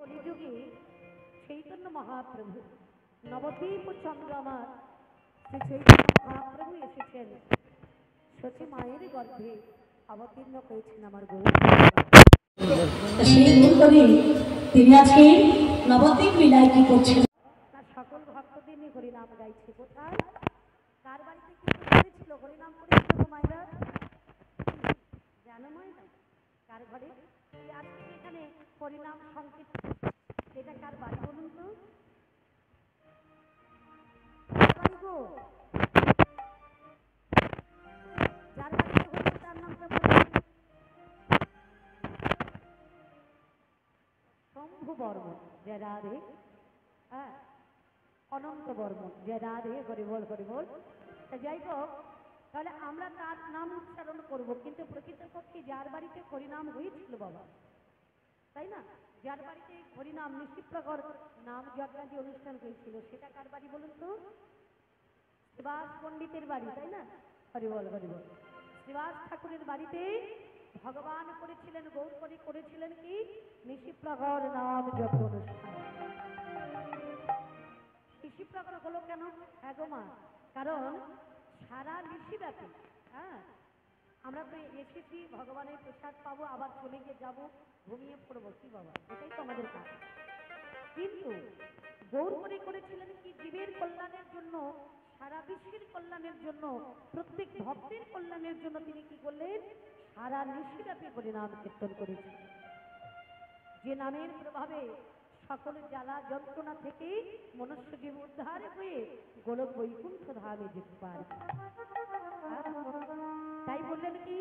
কলিযুগে চৈতন্য মহাপ্রভু নবদ্বীপ চন্দ্রমার শ্রী চৈতন্য মহাপ্রভু এসেছেন সতী মায়ের গর্ভে অবতীর্ণ হয়েছেন আমার গৌর। সেই করে তিনি আজকে নবদ্বীপ লীলায় কি করছেন? তার সকল ভক্তদের নিয়ে হরিনাম গাইছে। কোথায় কার বাড়িতে কিন্তু করেছিল হরিনাম করেছিল গো মায়েরা? জানো মায়েরা কার ঘরে? আজকে এখানে হরিনাম সংকীর্তন, এটা কার বাড়ি বলুন তো? কার বাড়ি গো? যার বাড়িতে হচ্ছে তার নামটা বলুন। শম্ভু বর্মন, জয় রাধে। হ্যাঁ, অনন্ত বর্মন, জয় রাধে। হরি বল হরি বল। যাই হোক, তাহলে আমরা তার নাম উচ্চারণ করব, কিন্তু প্রকৃতপক্ষে যার বাড়িতে হরিনাম হয়েছিল বাবা, তাই না? যার বাড়িতে হরিনাম নিশিপ্রকর নাম যজ্ঞাদি অনুষ্ঠান হয়েছিল, সেটা কার বাড়ি বলুন তো? শ্রীবাস পণ্ডিতের বাড়ি, তাই না? হরি বল হরি বল। শ্রীবাস ঠাকুরের বাড়িতে ভগবান করেছিলেন, গৌরকরী করেছিলেন কি নিশিপ্রকর নাম যজ্ঞ অনুষ্ঠান। নিশিপ্রকর হলো কেন? হ্যাঁ গো মা, কারণ সারা নিশিব্যাপী, হ্যাঁ, আমরা তো এসেছি ভগবানের প্রসাদ পাবো, আবার চলে গিয়ে যাবো, ঘুমিয়ে পড়বো, কি বাবা, এটাই তো আমাদের কাজ। কিন্তু গৌরকরী করেছিলেন কি জীবের কল্যাণের জন্য, সারা বিশ্বের কল্যাণের জন্য, প্রত্যেক ভক্তের কল্যাণের জন্য তিনি কি করলেন? সারা নিশিব্যাপী করে নাম কীর্তন করেছেন। যে নামের প্রভাবে সকল জ্বালা যন্ত্রণা থেকে মনুষ্য জীব উদ্ধার হয়ে গোলক বৈকুণ্ঠ ধামে যেতে পারে। তাই বললেন কি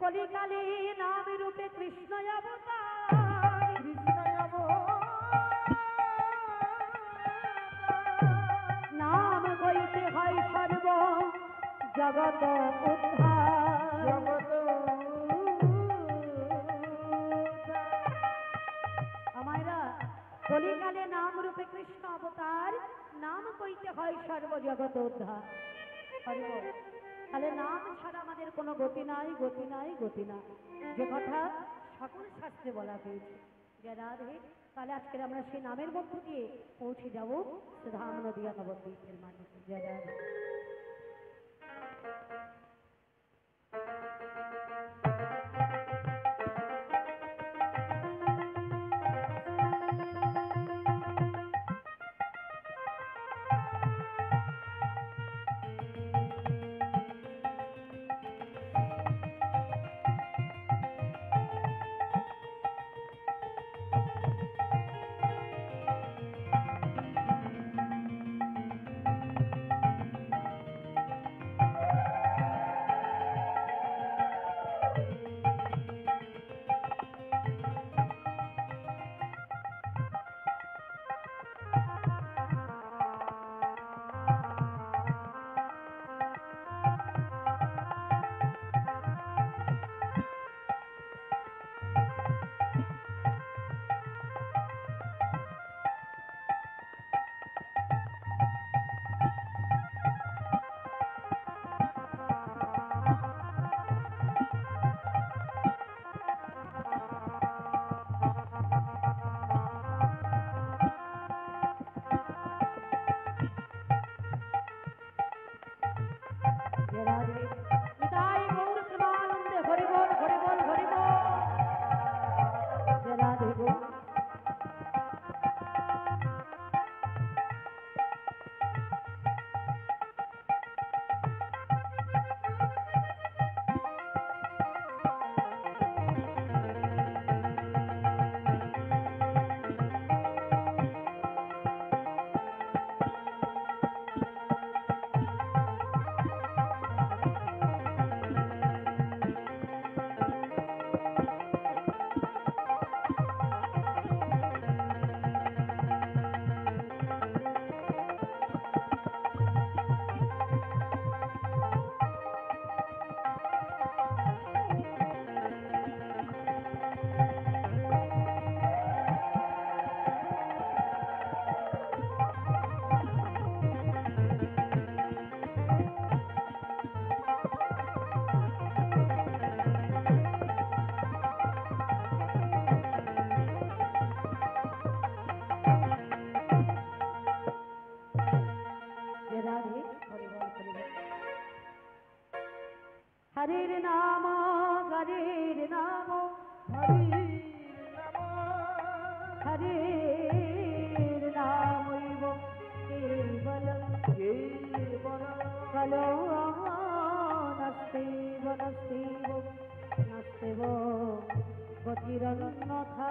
কলিকালে নাম রূপে কৃষ্ণ অবতার, নাম হইতে হয় সর্ব জগৎ উদ্ধার। আমায়রা কলিকালে নাম রূপে কৃষ্ণ অবতার, নাম কইতে হয় সর্ব জগৎ উদ্ধার। তাহলে নাম ছাড়া আমাদের কোনো গতি নাই, গতি নাই, গতি নাই, যে কথা সকল শাস্ত্রে বলা হয়েছে। জয় রাধে। তাহলে আজকের আমরা সেই নামের মধ্য দিয়ে পৌঁছে যাব ধাম নদিয়া নবদ্বীপের মাটিতে। জয় রাধে। অন্যথা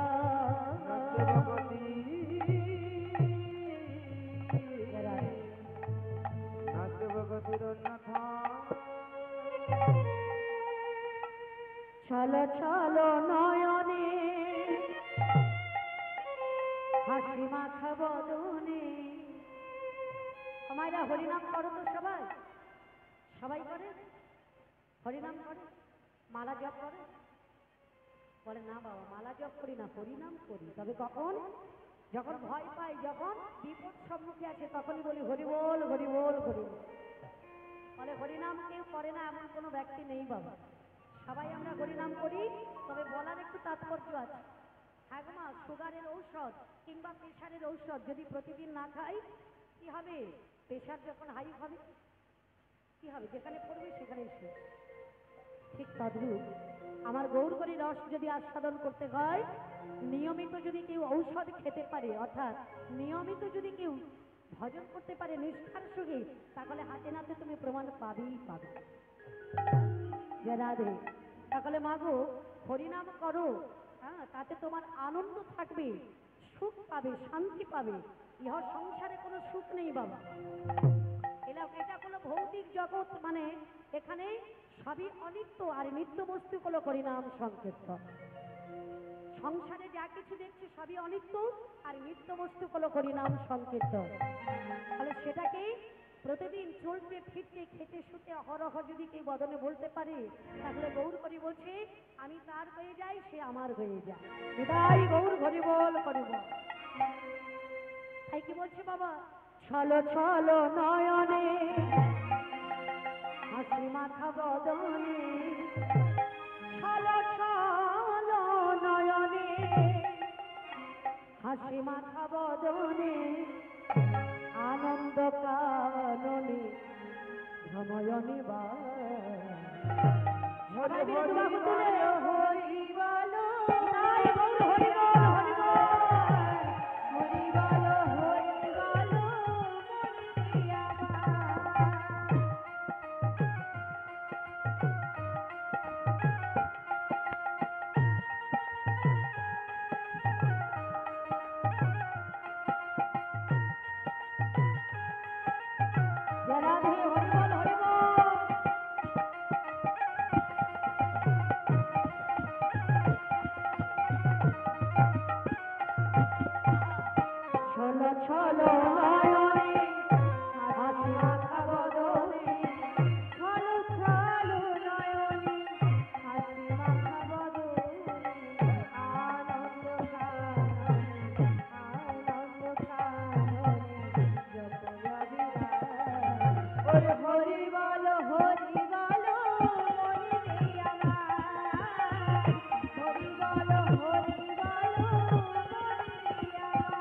চলো চলো নয়নে হাসি মাখা বদনে। আমারা হরিনাম করো তো সবাই, সবাই করে হরিনাম করে, মালা জপ করে? বলে না বাবা মালা জপ করি না, হরিনাম করি। তবে কখন? যখন ভয় পাই, যখন বিপদ সম্মুখে আছে, তখনই বলি হরি বল হরি বল হরি বল। বলে হরিনাম কেউ করে না এমন কোনো ব্যক্তি নেই বাবা, সবাই আমরা হরিনাম করি। তবে বলার একটু তাৎপর্য আছে। হ্যাঁ গো মা, সুগারের ঔষধ কিংবা প্রেশারের ঔষধ যদি প্রতিদিন না খাই কি হবে? প্রেশার যখন হাই হবে কি হবে? যেখানে পড়বে সেখানেই শেষ। ঠিক তদ্রূপ আমার গৌরকরী রস যদি আস্বাদন করতে হয়, নিয়মিত যদি কেউ ঔষধ খেতে পারে, অর্থাৎ নিয়মিত যদি কেউ ভজন করতে পারে নিষ্ঠার সঙ্গে, তাহলে হাতে নাতে তুমি প্রমাণ পাবেই পাবে। জয় রাধে। তাহলে মাগো হরিনাম করো, হ্যাঁ, তাতে তোমার আনন্দ থাকবে, সুখ পাবে, শান্তি পাবে। ইহ সংসারে কোনো সুখ নেই বাবা। এটা কোনো ভৌতিক জগৎ, মানে এখানে সবই অনিত্য, আর নিত্য বস্তু হলো হরিনাম সংকীর্তন। সংসারে যা কিছু দেখছি সবই অনিত্য, আর নিত্য বস্তু হলো হরিনাম সংকীর্তন। তাহলে সেটাকে প্রতিদিন চলতে ফিরতে খেতে শুতে অহরহ যদি কেউ বদনে বলতে পারে, তাহলে গৌর হরি বলছে আমি তার হয়ে যাই, সে আমার হয়ে যায়। এটাই গৌর হরি বল হরি বল। তাই কি বলছে বাবা? চলো চলো নয়নে হাসি মাখা বদনে, চলো চলো নয়নে হাসি মাখা বদনে, আনন্দ কাননে ভ্রময়নি বা হরি বল হরি বল হরি বল হরি বল হরি বল রাধে হরি বল হরি বল। ছলো ছলো নয়নে হাসি মাখা বদনে, ছলো ছলো নয়নে হাসি মাখা বদনে, আনন্দ কাননে যত অভিমান। ওরে হরি বল হরি বল মনি আমার, হরি বল হরি বল মনি আমার।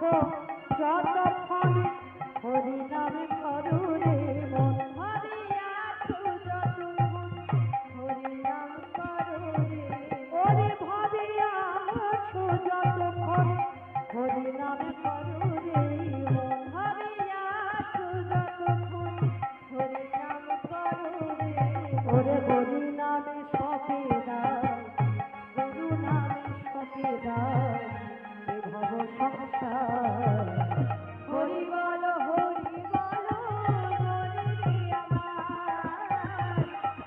আছো যতক্ষণ হরি নামে করু রে মন ভাবিয়া আছো যতক্ষণ হরি নাম করু রে ওরে ভাবিয়া আছো যতক্ষণ হরি নামে করু রে মন ভাবিয়া আছো যতক্ষণ হরি নাম করু রে ওরে হরি নামে সপে দাও গুরু নামে সপে দাও এ ভব সংসার হরি বল হরি বল হরি রে আমার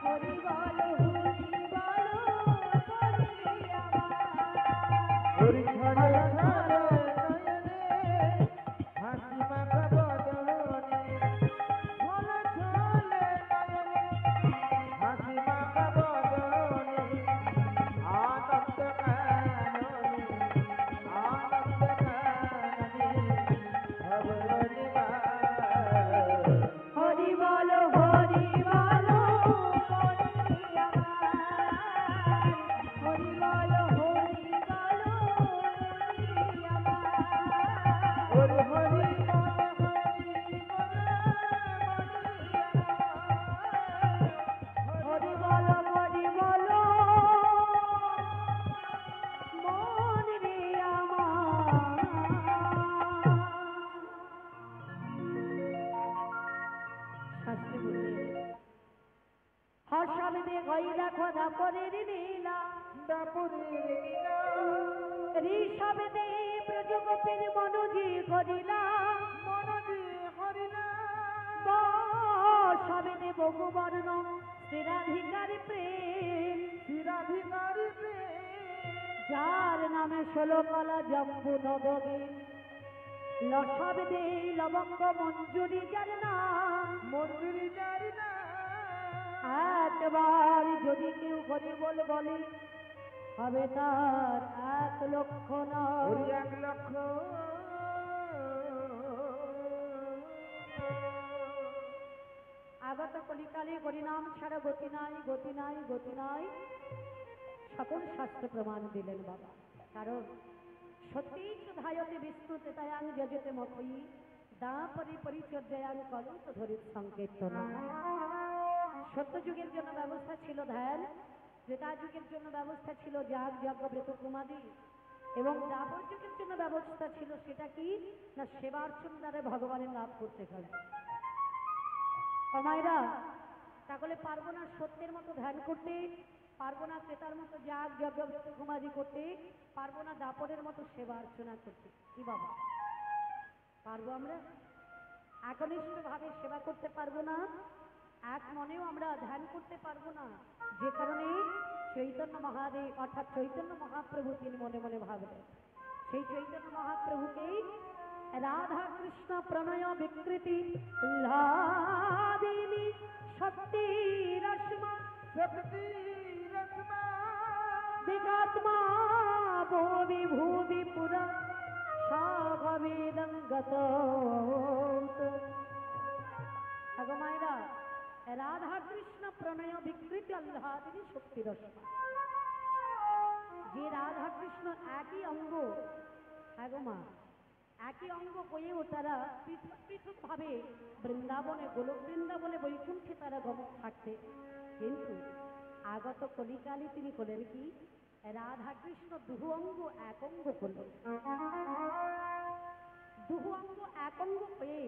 হরি বল হরি বল হরি রে আমার হরি ছড়ে ছড়ে নয়নে হাসি মাখা বদনে ছলে ছলে নয়নে হাসি মাখা বদনে আনন্দ কাননে ভগবতী মা হরি বল হরি বল হরি রে আমার হরি বল হরি বল হরি রে আমার হরি হরি হরি বল হরি বল মন রে আমার শাস্ত্রে বললেন হর্ষাবেদে গইলা খোদা পরের নীলা দাপুরের নীলা ঋষাবেদে ব্রজগোপের মনোজি করিলা মনজি হরিনা সবেদে বহুবর্ণ শ্রীরাধিকার প্রেম শিরাধিকারী প্রেম যার নামে 16 কলা জম্বু নদগে লসবেদে লবঙ্গ মঞ্জুরি যার নাম মন্দিরি জারি না একবার যদি কেউ হরি বল বলে হবে তার 1 লক্ষ ওই নয় 1 লক্ষ আগত কলিকালে হরিনাম ছাড়া গতি নাই গতি নাই গতি নাই সকল শাস্ত্র প্রমাণ দিলেন বাবা কারণ সত্যি ধায়তে বিষ্ণু তেতায়াং যজতে মখই দাপরি পরিচর্যায়াং কলঙ্ক ধরিত সংকীর্তন সত্য যুগের জন্য ব্যবস্থা ছিল ধ্যান ত্রেতা যুগের জন্য ব্যবস্থা ছিল যাগ যজ্ঞ ব্রত কুমাদি এবং দ্বাপর যুগের জন্য ব্যবস্থা ছিল সেটা কি না সেবার্চন দ্বারা ভগবানের লাভ করতে হবে মায়েরা তাহলে পারবো না সত্যের মতো ধ্যান করতে পারবো না ক্রেতার মতো যাগ যজ্ঞ ব্রত ঘুমাজি করতে পারবো না দাপরের মতো সেবা অর্চনা করতে কি বাবা পারবো আমরা একনিষ্ঠ ভাবে সেবা করতে পারবো না এক মনেও আমরা ধ্যান করতে পারবো না যে কারণে চৈতন্য মহাদেব অর্থাৎ চৈতন্য মহাপ্রভু তিনি মনে মনে ভাবলেন সেই চৈতন্য মহাপ্রভুকেই রাধা কৃষ্ণ প্রণয় বিকৃতি লাদিনী শক্তি রসমা শক্তি রসমা বিগাত্মা ভুবি ভুবি পুরা সাভবেদঙ্গত মায়েরা রাধা কৃষ্ণ প্রণয় বিকৃতি আহ্লাদিনী শক্তি রসমা যে রাধা কৃষ্ণ একই অঙ্গ মা একই অঙ্গ হয়েও তারা পৃথক পৃথক ভাবে বৃন্দাবনে গোলক বৃন্দাবনে বৈকুণ্ঠে তারা গমন থাকতে কিন্তু আগত কলিকালে তিনি করলেন কি রাধা কৃষ্ণ দুহু অঙ্গ এক অঙ্গ করলেন দুহু অঙ্গ এক অঙ্গ হয়ে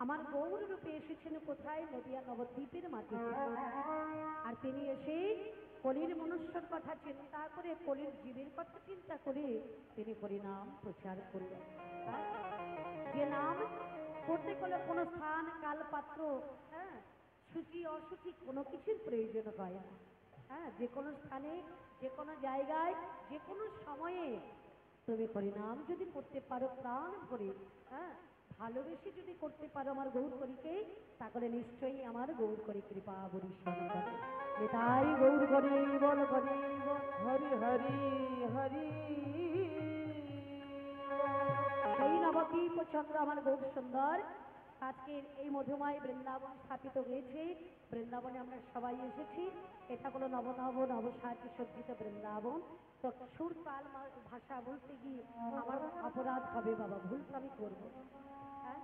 আমার গৌর রূপে এসেছেন কোথায় নদিয়া নবদ্বীপের মাটিতে আর তিনি এসে কলির মনুষ্যর কথা চিন্তা করে কলির জীবের কথা চিন্তা করে তিনি হরিনাম প্রচার করলেন যে নাম করতে গেলে কোনো স্থান কাল পাত্র হ্যাঁ সূচি অসুচি কোনো কিছুর প্রয়োজন হয় না হ্যাঁ যে কোনো স্থানে যে কোনো জায়গায় যে কোনো সময়ে তুমি হরিনাম যদি করতে পারো প্রাণ ভরে হ্যাঁ ভালোবেসে যদি করতে পারো আমার গৌর করিকে তাহলে নিশ্চয়ই আমার গৌর করি কৃপা বরিশন করে তাই গৌর করে বল করে হরি হরি হরি সেই নবদ্বীপ চন্দ্র আমার গৌর সুন্দর আজকের এই মধুময় বৃন্দাবন স্থাপিত হয়েছে। বৃন্দাবনে আমরা সবাই এসেছি। এটা হলো নবনব নবসাহায্য সজ্জিত বৃন্দাবন। তো সুর কাল ভাষা বলতে গিয়ে আমার অপরাধ হবে বাবা, ভুল তো আমি করবো। হ্যাঁ,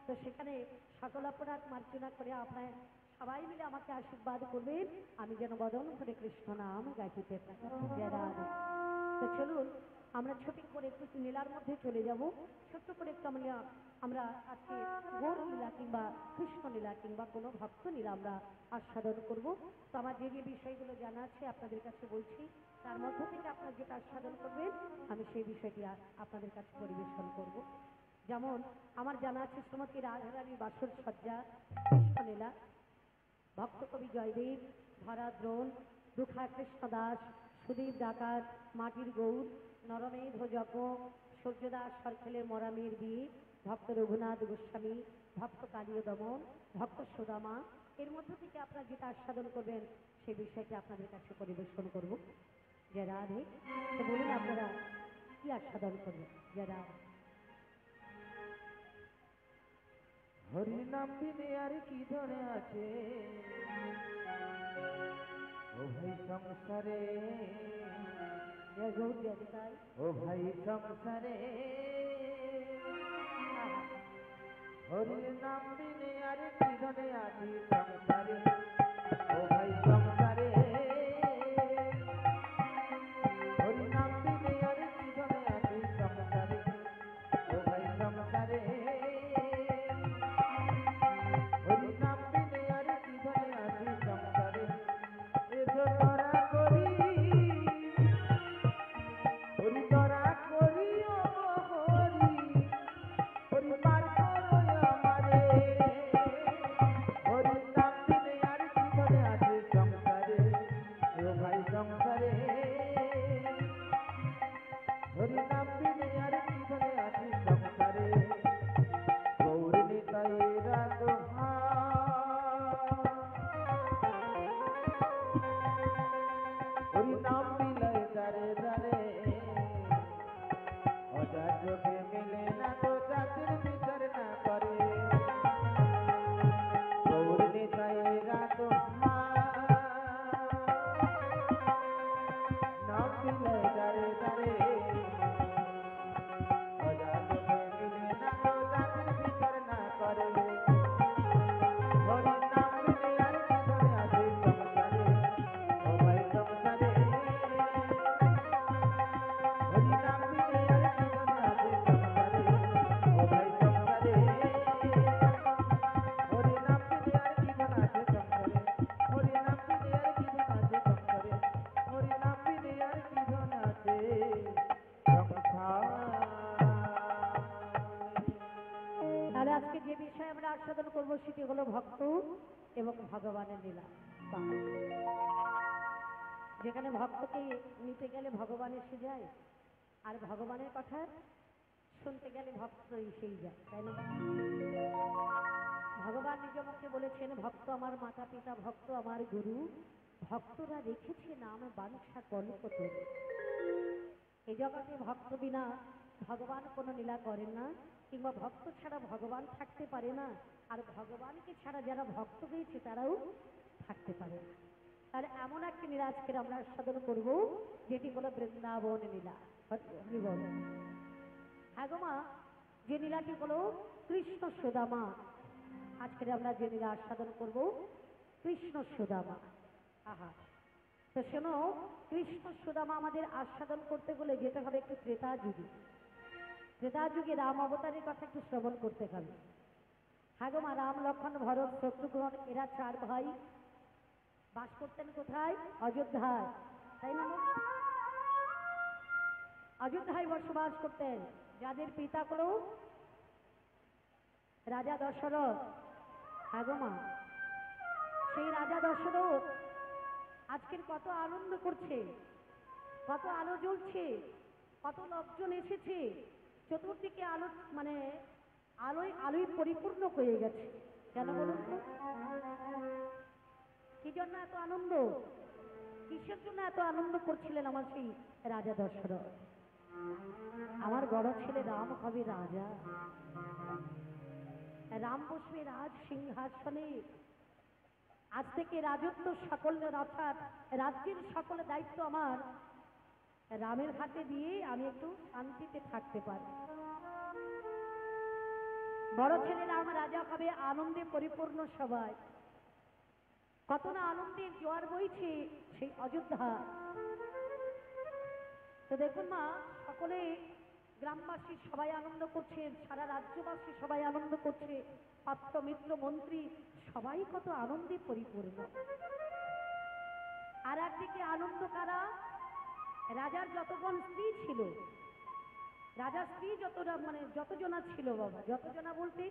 তো সেখানে সকল অপরাধ মার্জনা করে আপনার সবাই মিলে আমাকে আশীর্বাদ করবেন, আমি যেন বদন করে কৃষ্ণ নাম গাইতে থাকি। জয় রাধে। তো চলুন আমরা ছোট করে একটু লীলার মধ্যে চলে যাব। ছোট্ট করে একটু আমরা আজকে গৌর লীলা কিংবা কৃষ্ণ লীলা কিংবা কোনো ভক্ত লীলা আমরা আস্বাদন করব। তো আমার যে যে বিষয়গুলো জানা আছে আপনাদের কাছে বলছি, তার মধ্য থেকে আপনারা যেটা আস্বাদন করবেন আমি সেই বিষয়টি আপনাদের কাছে পরিবেশন করব। যেমন আমার জানা আছে শ্রীমতী রাধারানীর বাসর সজ্জা কৃষ্ণ লীলা, ভক্ত কবি জয়দেব, ধরাদ্রোণ, দুঃখা কৃষ্ণ দাস, সুদীপ ডাকাত, মাটির গৌর, নরমেধ যজ্ঞ, সূর্যদাস সরখেলের মরামের বিয়ে, ভক্ত রঘুনাথ গোস্বামী, ভক্ত কালীয় দমন, ভক্ত সুদামা, এর মধ্য থেকে আপনারা যেটা আস্বাদন করবেন সেই বিষয়টি আপনাদের কাছে পরিবেশন করব। জয় রাধে। তো বলুন আপনারা কি আস্বাদন করবেন? জয় রাধে। হরি নাম বিনে আর কি ধরে আছে ও ভাই সংসারে, জয় গৌর জয় নিতাই। ও ভাই সংসারে, হরি নাম বিনে আর কি ধরে আছে সংসারে, ও ভাই সংসারে, হরি নাম বিনে আর কি ধরে আছে সংসারে, ও ভাই সংসারে, হরি নাম বিনে আর কি ধরে আছে সংসারে, এসো ধরা করি, হরি ধরা করি, ও হরি, হরি পার করো আমারে, হরি নাম বিনে আর কি ধরে আছে সংসারে, ও ভাই সংসারে, হরি নাম বিনে আর কি ধরে আছে সংসারে, গৌর নিতাই রাধা, হরি নাম বিলয় দারে দারে, অজা যোগে মিলে না তো জাতির বিচার না করে, গৌর নিতাই রাধা, নাম বিলয় দারে দারে, অজা যোগে মিলে না তো জাতির বিচার না করে, হরি নাম বিনে আর কি ধরে আছে সংসারে, ও ভাই সংসারে, হরি নাম বিনে আর কি ধরে আছে সংসারে, ও ভাই সংসারে, হরি নাম বিনে আর কি ধরে আছে সংসারে, হরি নাম বিনে আর কি ধরে আছে সংসারে, হরি নাম বিনে আর কি ধরে আছে সংসারে। তাহলে আজকে যে বিষয় আমরা আস্বাদন করবো সেটি হলো ভক্ত এবং ভগবানের লীলা। বাহ! যেখানে ভক্তকে নিতে গেলে ভগবান এসে যায়, আর ভগবানের কথা শুনতে গেলে ভক্ত এসেই যায়, তাই না? ভগবান নিজ মুখে বলেছেন, ভক্ত আমার মাতা পিতা, ভক্ত আমার গুরু, ভক্তরা রেখেছে নাম বাঞ্ছা কল্পতরু। এই জগতে ভক্ত বিনা ভগবান কোনো লীলা করেন না, কিংবা ভক্ত ছাড়া ভগবান থাকতে পারে না, আর ভগবানকে ছাড়া যারা ভক্ত হয়েছে তারাও থাকতে পারে না। তাহলে এমন একটি লীলা আজকে আমরা আস্বাদন করবো যেটি হলো বৃন্দাবন লীলা। হরি বল। হ্যাঁ গো মা, যে লীলাটি হলো কৃষ্ণ সুদামা। আজকে আমরা যে লীলা আস্বাদন করবো কৃষ্ণ সুদামা। আহা, তো শোনো, কৃষ্ণ সুদামা আমাদের আস্বাদন করতে গেলে যেতে হবে একটু ত্রেতা যুগে। ত্রেতা যুগে রাম অবতারের কথা একটু শ্রবণ করতে হবে। হ্যাঁ গো মা, রাম লক্ষ্মণ ভরত শত্রুঘ্ন এরা চার ভাই বাস করতেন কোথায়? অযোধ্যায়, তাই না? অযোধ্যায় বসবাস করতেন, যাদের পিতা হলো রাজা দশরথ। হ্যাঁ গো মা, সেই রাজা দশরথ আজকের কত আনন্দ করছে, কত আলো জ্বলছে, কত লোকজন এসেছে, চতুর্দিকে আলো, মানে আলোয় আলোয় পরিপূর্ণ হয়ে গেছে। কেন বলুন তো? কি জন্য এত আনন্দ? কিসের জন্য এত আনন্দ করছিলেন আমার সেই রাজা দশরথ? আমার বড় ছেলে রাম হবে রাজা। রাম বসবে রাজ সিংহাসনে। আজ থেকে রাজত্ব সকলের অর্থাৎ রাজ্যের সকল দায়িত্ব আমার রামের হাতে দিয়ে আমি একটু শান্তিতে থাকতে পারি। বড় ছেলে রাম রাজা হবে, আনন্দে পরিপূর্ণ সবাই। কত না আনন্দের জোয়ার বইছে সেই অযোধ্যা। তো দেখুন মা, সকলে গ্রামবাসী সবাই আনন্দ করছে, সারা রাজ্যবাসী সবাই আনন্দ করছে, পাত্র মিত্র মন্ত্রী সবাই কত আনন্দে পরিপূর্ণ। আর একদিকে আনন্দ কারা? রাজার যতগণ স্ত্রী ছিল, রাজার স্ত্রী যতটা মানে যতজনা ছিল বাবা, যতজনা বলতে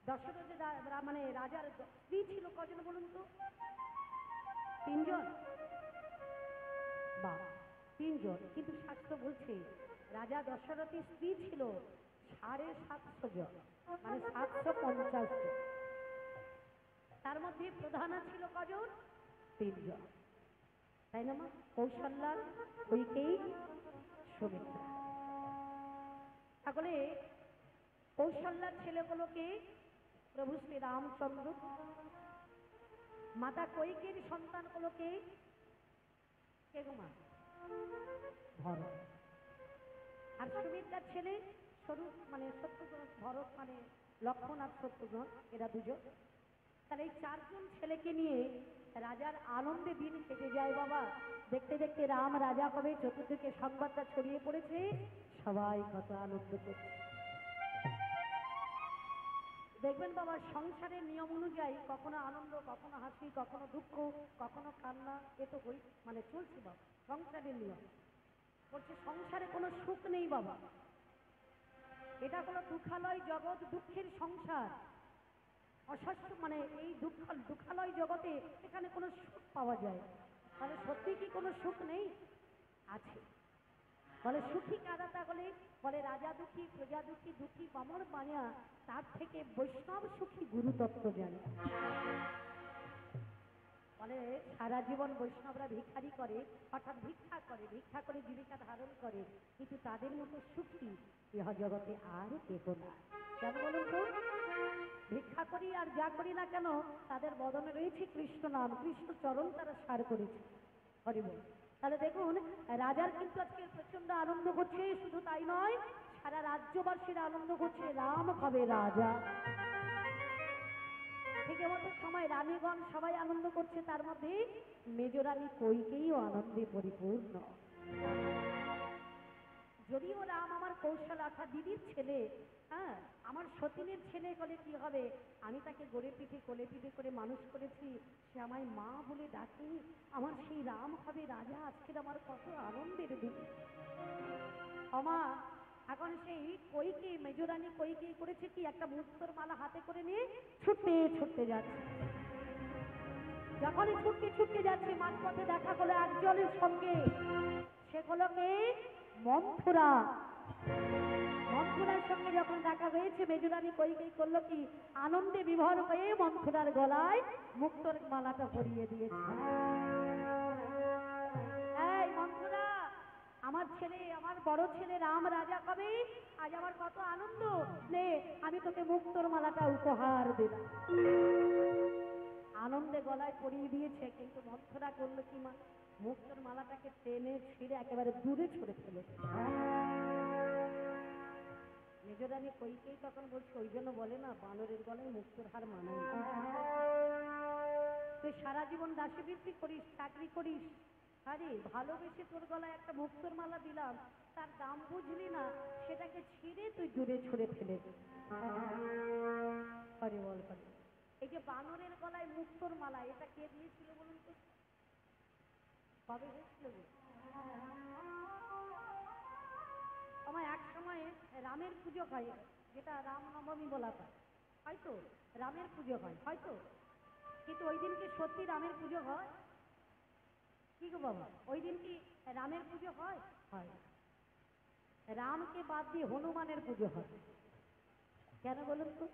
দশরথের মানে রাজার স্ত্রী ছিল কজন বলুন তো? 3 জন। বা 3 জন, কিন্তু শাস্ত্র বলছে রাজা দশরথের স্ত্রী ছিল 750 জন, মানে 750 জন। তার মধ্যে প্রধানা ছিল কজন? 3 জন, তাই না মা? কৌশল্যা, কৈকেয়ী, সুমিত্রা। তাহলে কৌশল্যার ছেলেগুলোকে প্রভু শ্রী রামচন্দ্র, মাতা কৈকেয়ীর সন্তানগুলোকে কে গো মা? ভরত। আর সুমিত্রার ছেলে স্বরূপ মানে শত্রুঘ্ন, ভরত মানে লক্ষ্মণ আর শত্রুঘ্ন, এরা 2 জন। তাহলে এই 4 জন ছেলেকে নিয়ে রাজার আনন্দে দিন কেটে যায় বাবা। দেখতে দেখতে রাম রাজা হবে, চতুর্দিকে সংবাদটা ছড়িয়ে পড়েছে, সবাই কত আনন্দ করছে। দেখবেন বাবা, সংসারের নিয়ম অনুযায়ী কখনো আনন্দ, কখনো হাসি, কখনো দুঃখ, কখনো কান্না, এ তো মানে চলছে বাবা, সংসারের নিয়ম। বলছে সংসারে কোনো সুখ নেই বাবা, এটা কোনো দুঃখালয় জগৎ, দুঃখের সংসার, অশাস্য মানে এই দুঃখালয় জগতে এখানে কোনো সুখ পাওয়া যায়। তাহলে সত্যি কি কোনো সুখ নেই? আছে। বলে সুখী কারা? তাহলে বলে রাজা দুঃখী, প্রজা দুঃখী, দুঃখী বামর মায়া, তার থেকে বৈষ্ণব সুখী গুরুতত্ত্ব জানে। বলে সারা জীবন বৈষ্ণবরা ভিখারি করে, অর্থাৎ ভিক্ষা করে জীবিকা ধারণ করে, কিন্তু তাদের মতো সুখী ইহ জগতে আর কেহ না। কেন বলুন তো? ভিক্ষা করি আর যা করি না কেন, তাদের বদনে রয়েছে কৃষ্ণ নাম, কৃষ্ণ চরণ তারা সার করেছে। হরি বল। তাহলে দেখুন, রাজার কিন্তু আজকে প্রচন্ড আনন্দ করছে, শুধু তাই নয়, সারা রাজ্যবাসীরা আনন্দ করছে, রাম হবে রাজা। ঠিক এমন সময় রানীগণ সবাই আনন্দ করছে, তার মধ্যে মেজরানী কৈকেয়ীও আনন্দে পরিপূর্ণ। যদিও রাম আমার কৌশল অর্থাৎ দিদির ছেলে, হ্যাঁ, আমার সতীনের ছেলে হলে কি হবে, আমি তাকে গড়ে পিঠে কোলে পিঠে করে মানুষ করেছি, সে আমায় মা বলে ডাকে, আমার সেই রাম হবে রাজা। আজকের আমার কত আনন্দের দিন। আমা এখন সেই কৈকেয়ী, মেজরানী কৈকেয়ী করেছে কি, একটা মুক্তোর মালা হাতে করে নিয়ে ছুটতে ছুটতে যাচ্ছে। যখনই ছুটতে ছুটতে যাচ্ছে, মাঝপথে দেখা হলো একজনের সঙ্গে, সেগুলোকে মন্থরা। মন্থরার সঙ্গে যখন দেখা হয়েছে, মেজরানী কৈকেয়ী করলো কি, আনন্দে বিভোর হয়ে মন্থরার গলায় মুক্তোর মালাটা পরিয়ে দিয়েছে। এই মন্থরা, আমার ছেলে, আমার বড় ছেলে রাম রাজা কবে, আজ আমার কত আনন্দ, নে আমি তোকে মুক্তোর মালাটা উপহার দিলাম। আনন্দে গলায় পরিয়ে দিয়েছে, কিন্তু মন্থরা করলো কি মা, মুক্তোর মালাটাকে টেনে ছিঁড়ে একেবারে দূরে ছুঁড়ে ফেলেছে। মেজরানী কৈকেয়ী তখন বলছে, ওই জন্য বলে না, বানরের গলায় মুক্তোর হার মানায়। তুই সারা জীবন দাসীবৃত্তি করিস, চাকরি করিস, আরে ভালোবেসে তোর গলায় একটা মুক্তোর মালা দিলাম, তার দাম বুঝলি না, সেটাকে ছিঁড়ে তুই দূরে ছুঁড়ে ফেলে দিস। হরি বল হরি। এই যে বানরের গলায় মুক্তোর মালা, এটা কে দিয়েছিল বলুন তো? কবে হয়েছিল? আমার এক সময় রামের পুজো হয়, যেটা রামনবমী বলা হয়, হয়তো রামের পুজো হয় হয়তো, কিন্তু ওই দিন কি সত্যি রামের পুজো হয়? কি গো বাবা, ওই দিন কি রামের পুজো হয়? হয়। রামকে বাদ দিয়ে হনুমানের পুজো হয়। কেন বলুন তো?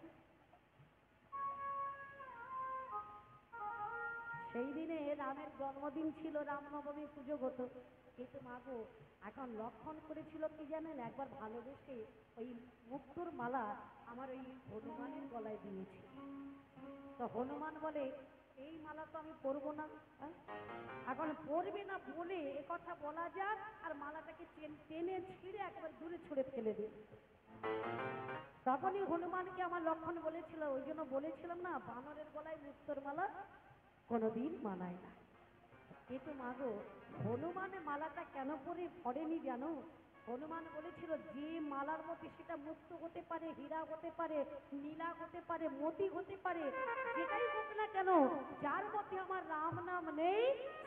সেই দিনে রামের জন্মদিন ছিল, রামনবমী পুজো হতো। কিন্তু মাগো এখন লক্ষণ করেছিল কি জানেন, একবার ভালোবেসে ওই মুক্তোর মালা আমার ওই হনুমানের গলায় দিয়েছে। তো হনুমান বলে এই মালা তো আমি পরবো না। হ্যাঁ? এখন পরবে না বলে এ কথা বলা যাক, আর মালাটাকে টেনে ছিঁড়ে একবার দূরে ছুঁড়ে ফেলে দিই। তখনই হনুমানকে আমার লক্ষণ বলেছিল, ওই জন্য বলেছিলাম না, বানরের গলায় মুক্তোর মালা কোনোদিন মানায় না। কিন্তু মাগো হনুমানের মালাটা কেন পড়েনি জানো? হনুমান বলেছিল যে মালার মধ্যে সেটা মুক্ত হতে পারে, হীরা হতে পারে, নীলা হতে পারে, মতি হতে পারে, যেটাই হোক না কেন, যার মধ্যে আমার রাম নাম নেই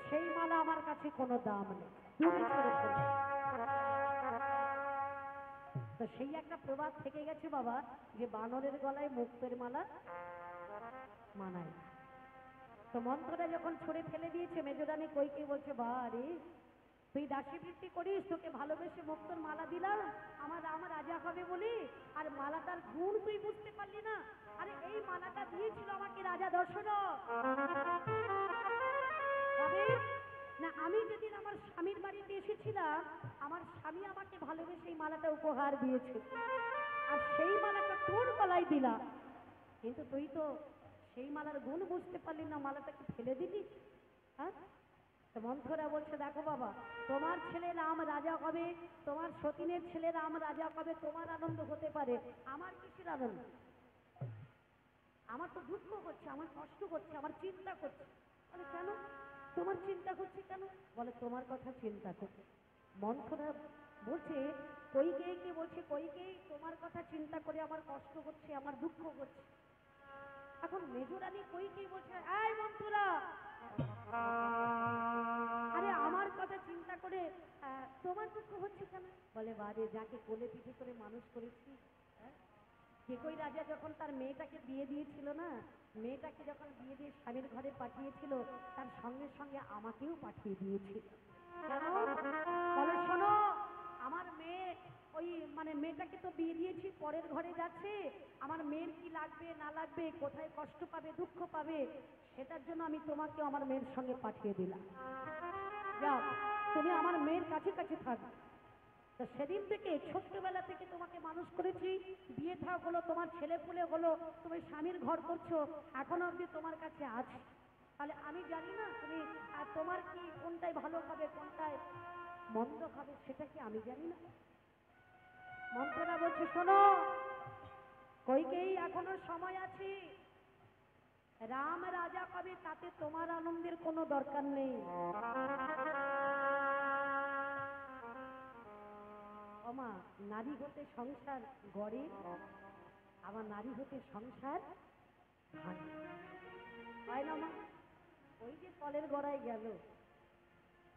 সেই মালা আমার কাছে কোনো দাম নেই। দূরে সরে ফেলো। তো সেই একটা প্রবাদ থেকে গেছে বাবা, যে বানরের গলায় মুক্তের মালা মানায়। তো মন্ত্রটা যখন ছুঁড়ে ফেলে দিয়েছে, মেজরানী কইকে বলছে, বারে তুই দাসী বৃত্তি করিস, তোকে ভালোবেসে মুক্তোর মালা দিলাম আমার রাম রাজা হবে বলি, আর মালাটার গুণ তুই বুঝতে পারলি না? আরে এই মালাটা দিয়েছিল আমাকে রাজা দশরথ। তবে না, আমি যেদিন আমার স্বামীর বাড়িতে এসেছিলাম, আমার স্বামী আমাকে ভালোবেসে এই মালাটা উপহার দিয়েছে, আর সেই মালাটা তোর গলায় দিলাম। কিন্তু তুই তো সেই মালার গুণ বুঝতে পারলি না, মালাটাকে ফেলে দিলি। হ্যাঁ? তো মন্থরা বলছে, দেখো বাবা, তোমার ছেলে রাম রাজা হবে, তোমার সতীনের ছেলে রাম রাজা হবে, তোমার আনন্দ হতে পারে, আমার কিসের আনন্দ? আমার তো দুঃখ হচ্ছে, আমার কষ্ট হচ্ছে, আমার চিন্তা করছে। বলে কেন তোমার চিন্তা করছে কেন? বলে তোমার কথা চিন্তা করছে। মন্থরা বলছে কইকেয়ীকে, বলছে কইকেয়ী তোমার কথা চিন্তা করে আমার কষ্ট হচ্ছে, আমার দুঃখ হচ্ছে। এখন মেজরানী কইকেয়ী বলছে, এই মন্থরা, আরে আমার কথা চিন্তা করে তোমার দুঃখ হচ্ছে কেন? বলে বারে, যাকে কোলে পিঠে করে মানুষ করেছি, কেকই রাজা যখন তার মেয়েটাকে বিয়ে দিয়েছিল না, মেয়েটাকে যখন বিয়ে দিয়ে স্বামীর ঘরে পাঠিয়েছিল, তার সঙ্গে সঙ্গে আমাকেও পাঠিয়ে দিয়েছিল। কেন? বলে শোনো, আমার মেয়ে ওই মানে মেয়েটাকে তো বিয়ে দিয়েছি, পরের ঘরে যাচ্ছে, আমার মেয়ের কি লাগবে না লাগবে, কোথায় কষ্ট পাবে দুঃখ পাবে, সেটার জন্য আমি তোমাকে আমার মেয়ের সঙ্গে পাঠিয়ে দিলাম। যাও, তুমি আমার মেয়ের কাছে কাছে থাকবে। তো সেদিন থেকে, ছোট্টবেলা থেকে তোমাকে মানুষ করেছি, বিয়ে থা হলো, তোমার ছেলে পুলে হলো, তুমি স্বামীর ঘর করছো, এখনো অব্দি তোমার কাছে আছে। তাহলে আমি জানি না তুমি তোমার কি কোনটাই ভালো হবে, কোনটায় মন্দ হবে, সেটা কি আমি জানি না? মন্ত্রটা বলছে, শোনো কইকেই, এখনো সময় আছে, রাম রাজা কবে তাতে তোমার আনন্দের কোনো দরকার নেই। মা, নারী হতে সংসার গড়ে, আবার নারী হতে সংসার ভাঙে, হয় না মা? ওই যে কলের গড়ায় গেল,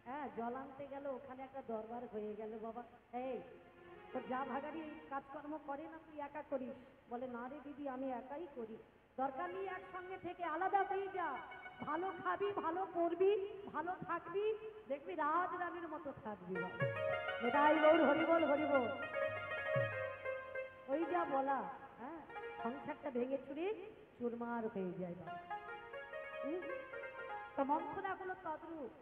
হ্যাঁ, জল আনতে গেল, ওখানে একটা দরবার হয়ে গেল। বাবা, এই তোর যা ভাগারি কাজকর্ম করে না, তুই একা করিস? বলে না রে দিদি, আমি একাই করি। দরকার নেই একসঙ্গে থেকে, আলাদা হয়ে যা, ভালো খাবি, ভালো করবি, ভালো থাকবি, দেখবি রাজ রানীর মতো থাকবি। এটাই গৌর, হরিবল হরিবল। ওই যা বলা, হ্যাঁ, সংসারটা ভেঙে চুরে চুরমার হয়ে যায়। তো মন্থরা হলো তদ্রূপ,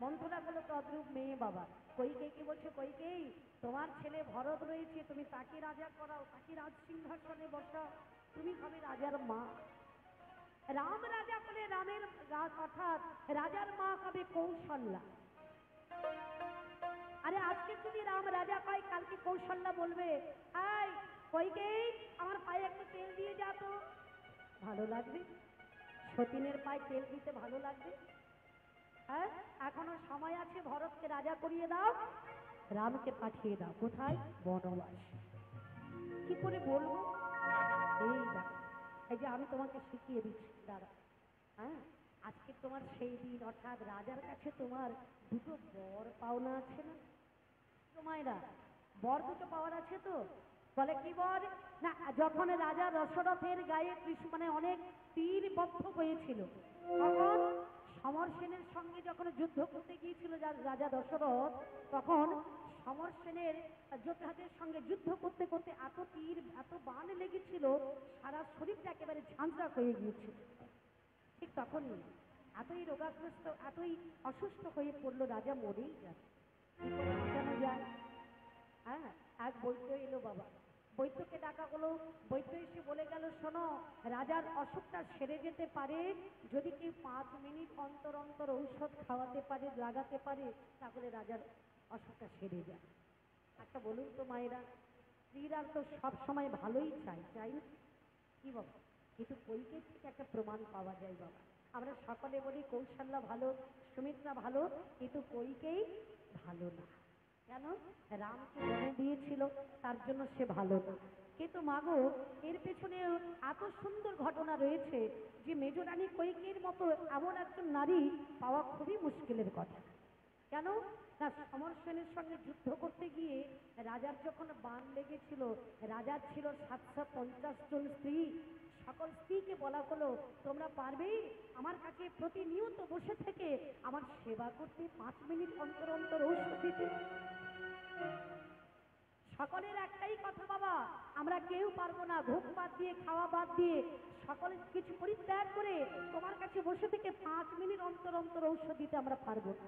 মন্থরা হলো তদ্রূপ মেয়ে। বাবা, কইকেয়ী বলছে, কইকেয়ী তোমার ছেলে ভরত রয়েছে, তুমি তাকে রাজা করাও, তাকে রাজ সিংহাসনে বসাও, তুমি হবে রাজার মা। রাম রাজা বলে রামের অর্থাৎ রাজার মা হবে কৌশল্যা। আরে আজকে যদি রাম রাজা পায়, কালকে কৌশল্যা বলবে, এই কইকেয়ী আমার পায়ে একটু তেল দিয়ে যা তো। ভালো লাগবে? সতীনের পায়ে তেল দিতে ভালো লাগবে? হ্যাঁ, এখনো সময় আছে, ভরতকে রাজা করিয়ে দাও, রামকে পাঠিয়ে দাও। কোথায়? বনবাস। কি করে বলবো? এই দেখো, এই যে আমি তোমাকে শিখিয়ে দিচ্ছি, দাঁড়া। হ্যাঁ, আজকে তোমার সেই দিন, অর্থাৎ রাজার কাছে তোমার দুটো বর পাওনা আছে না তোমায়রা? বর দুটো পাওয়ার আছে তো? বলে কি বর? না, যখন রাজা দশরথের গায়ে মানে অনেক তীর বদ্ধ হয়েছিল, তখন সমর সেনের সঙ্গে যখন যুদ্ধ করতে গিয়েছিল রাজা দশরথ, তখন সমর সেনের যোদ্ধাদের সঙ্গে যুদ্ধ করতে করতে এত তীর, এত বাণ লেগেছিল, সারা শরীরটা একেবারে ঝাঁঝরা হয়ে গিয়েছিল। ঠিক তখনই এতই রোগাগ্রস্ত, এতই অসুস্থ হয়ে পড়লো, রাজা মরেই যায়। কি করে বাঁচানো যায়? হ্যাঁ, এক বৈদ্য এলো বাবা, বৈদ্যকে ডাকা হলো। বৈদ্য এসে বলে গেল, শোনো, রাজার অসুখটা সেরে যেতে পারে যদি কেউ 5 মিনিট অন্তর অন্তর ঔষধ খাওয়াতে পারে, লাগাতে পারে, তাহলে রাজার অসুখটা সেরে যায়। আচ্ছা বলুন তো মায়েরা, স্ত্রীরা তো সব সময় ভালোই চাই, চাই না? কি বাবা, কিন্তু কৈকেয়ীর থেকে একটা প্রমাণ পাওয়া যায় বাবা। আমরা সকলে বলি কৌশল্যা ভালো, সুমিত্রা ভালো, কিন্তু কৈকেয়ী ভালো না। কেন? রামকে বনে দিয়েছিল, তার জন্য সে ভালো না। কিন্তু মাগো, এর পেছনে এত সুন্দর ঘটনা রয়েছে যে মেজরানী কৈকেয়ীর মতো এমন একজন নারী পাওয়া খুবই মুশকিলের কথা। কেন না, সমর সেনের সঙ্গে যুদ্ধ করতে গিয়ে রাজার যখন বান লেগেছিল, রাজার ছিল 750 জন স্ত্রী। সকল স্ত্রীকে বলা হলো, তোমরা পারবে আমার কাছে প্রতিনিয়ত বসে থেকে আমার সেবা করতে, 5 মিনিট অন্তর অন্তর ঔষধ দিতে? সকলের একটাই কথা, বাবা, আমরা কেউ পারবো না। ঘুম বাদ দিয়ে, খাওয়া বাদ দিয়ে, সকলের কিছু পরিত্যাগ করে তোমার কাছে বসে থেকে 5 মিনিট অন্তর অন্তর ঔষধ দিতে আমরা পারবো না।